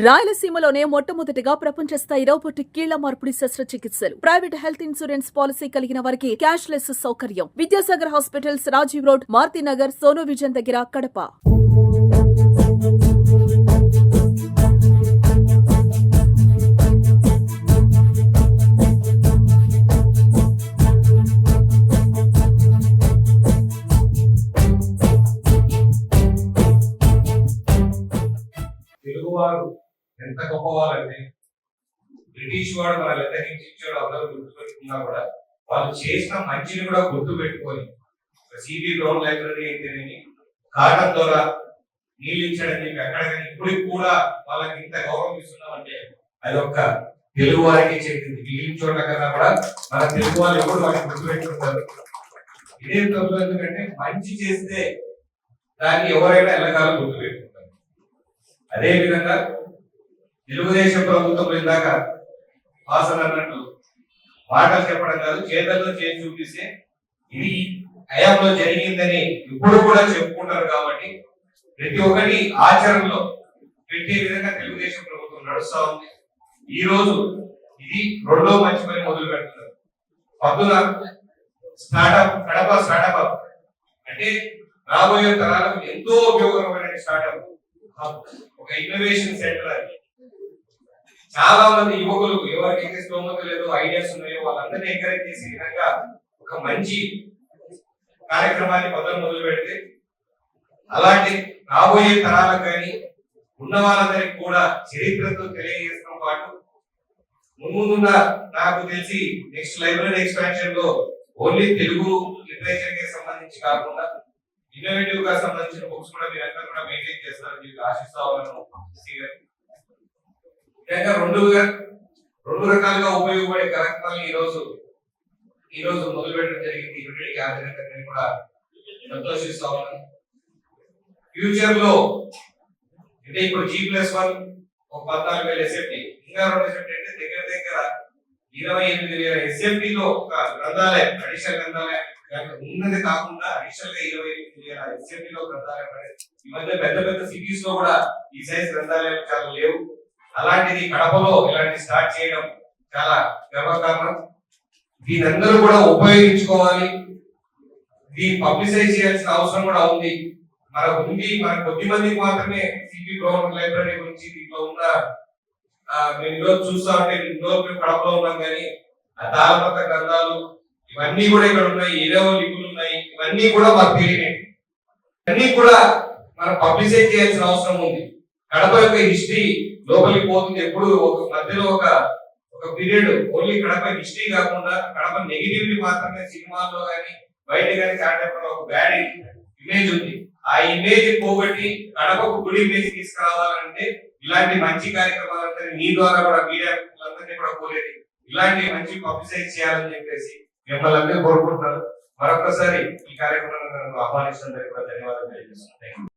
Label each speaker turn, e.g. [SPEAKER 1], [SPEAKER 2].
[SPEAKER 1] రాయలసీమలోనే మొట్టమొదటిగా ప్రపంచ స్థాయి రోబోటిక్ కీళ్ల మార్పిడి శస్త్రచికిత్సలు. ప్రైవేట్ హెల్త్ ఇన్సూరెన్స్ పాలసీ కలిగిన వారికి క్యాష్ లెస్ సౌకర్యం. Vidyasagar hospitals, Rajiv road, Marutinagar, Sonu vision దగ్గర, కడప.
[SPEAKER 2] తెలుగువారు ఎంత గొప్పవారంటే బ్రిటిష్ వాడు మన ఎంత హింసించాడు అందరూ గుర్తుపెట్టుకున్నా కూడా వాళ్ళు చేసిన మంచిని కూడా గుర్తు పెట్టుకొని సిబి బ్రౌన్ లైబ్రరీ అయితేనేమి కాటన్ ద్వారా నీళ్ళించడని చెప్పి ఎక్కడ కానీ ఇప్పటికి కూడా వాళ్ళకి ఇంత గౌరవం ఇస్తున్నామంటే అది ఒక్క తెలుగు వారికి చెందింది. మిగిలిన చోట్ల కన్నా కూడా మన తెలుగు వాళ్ళు ఎప్పుడు వాటిని గుర్తు పెట్టుకుంటారు. ఇదే తప్పు. ఎందుకంటే మంచి చేస్తే దాన్ని ఎవరైనా ఎల్లకాలం గుర్తు పెట్టుకుంటారు. అదే విధంగా తెలుగుదేశం ప్రభుత్వం ఇందాక వాసన అన్నట్టు మాటలు చెప్పడం కాదు, చేతల్లో చేసి చూపిస్తే ఇది హయాంలో జరిగిందని ఇప్పుడు కూడా చెప్పుకుంటారు. కాబట్టి ప్రతి ఒక్కటి ఆచరణలో పెట్టే విధంగా తెలుగుదేశం ప్రభుత్వం నడుస్తా ఉంది. ఈ రోజు ఇది రెండో మంచి పని మొదలు పెడుతున్నారు. పొద్దున కడప స్టార్టప్ అంటే రాబోయే తరాలకు ఎంతో ఉపయోగకరమైన స్టార్టప్, ఒక ఇన్నోవేషన్ సెంటర్. అది చాలా మంది యువకులు ఎవరికైతే స్తోమత లేదో, ఐడియాస్ ఉన్నాయో వాళ్ళందరినీ ఎంకరేజ్ చేసే విధంగా ఒక మంచి కార్యక్రమాన్ని మొదలు పెడితే అలాంటి రాబోయే తరాలకు కానీ ఉన్న వాళ్ళందరికీ కూడా చరిత్రతో తెలియజేసిన పాటు ముందున్న నాకు తెలిసి నెక్స్ట్ లైబ్రరీ ఎక్స్పాన్షన్ లో ఓన్లీ తెలుగు లిటరేచర్ కి సంబంధించి కాకుండా ఇన్నోవేటివ్ గా సంబంధించిన బుక్స్ కూడా మీరంతా కూడా మెయింటైన్ చేస్తారని చెప్పి ఆశిస్తా ఉన్నాను. రెండు రకాలుగా ఉపయోగపడే కార్యక్రమాలు ఈ రోజు మొదలు పెట్టడం జరిగింది. ఇప్పటికీ నేను కూడా సంతోషిస్తా ఉన్నాను. ఫ్యూచర్ లో అంటే ఇప్పుడు G+1 ఒక 14,000 SFT, ఇంకా 2 SFT అంటే దగ్గర 28,000 SFT లో ఒక గ్రంథాలయం, అడిషనల్ గ్రంథాలయం ఉన్నది కాకుండా అడిషనల్ గా 28,000 SFT లో గ్రంథాలయం. ఈ మధ్య పెద్ద పెద్ద సిటీస్ లో కూడా ఈ సైజ్ గ్రంథాలయాలు చాలా లేవు. అలాంటిది కడపలో ఇలాంటి స్టార్ట్ చేయడం చాలా గర్వకారణం. దీని అందరూ కూడా ఉపయోగించుకోవాలి. దీన్ని పబ్లిసైజ్ చేయాల్సిన అవసరం కూడా ఉంది. మన కొద్ది మందికి మాత్రమే సిబి బ్రౌన్ లైబ్రరీ గురించి దీంట్లో ఉన్న మేము ఈరోజు చూస్తా ఉంటే మేము కడపలో ఉన్నాం, కానీ ఆ తాళపత్ర గ్రంథాలు ఇవన్నీ కూడా ఇక్కడ ఉన్నాయి, ఏదో లిపులు ఉన్నాయి, ఇవన్నీ కూడా మాకు తెలియదు. ఇవన్నీ కూడా మనం పబ్లిసైజ్ చేయాల్సిన అవసరం ఉంది. కడప యొక్క హిస్టరీ లోపలికి పోతుంది. ఎప్పుడు ఒక మధ్యలో ఒక పీరియడ్ ఓన్లీ కడప హిస్టరీ కాకుండా కడప నెగిటివిటీ మాత్రమే సినిమాల్లో కానీ బయట కానీ చాటప్పుడు ఒక బ్యాడ్ ఇమేజ్ ఉంది. ఆ ఇమేజ్ పోగొట్టి కడపకు గుడి ఇమేజ్ తీసుకురావాలంటే ఇలాంటి మంచి కార్యక్రమాలందరినీ మీ ద్వారా కూడా మీడియా అందరినీ కూడా కోరేది ఇలాంటి మంచి పబ్లిసైజ్ చేయాలని చెప్పేసి మిమ్మల్ని అందరూ కోరుకుంటున్నారు. మరొకసారి ఈ కార్యక్రమాన్ని ఆహ్వానిస్తున్నందుకు కూడా ధన్యవాదాలు తెలియజేస్తున్నాను.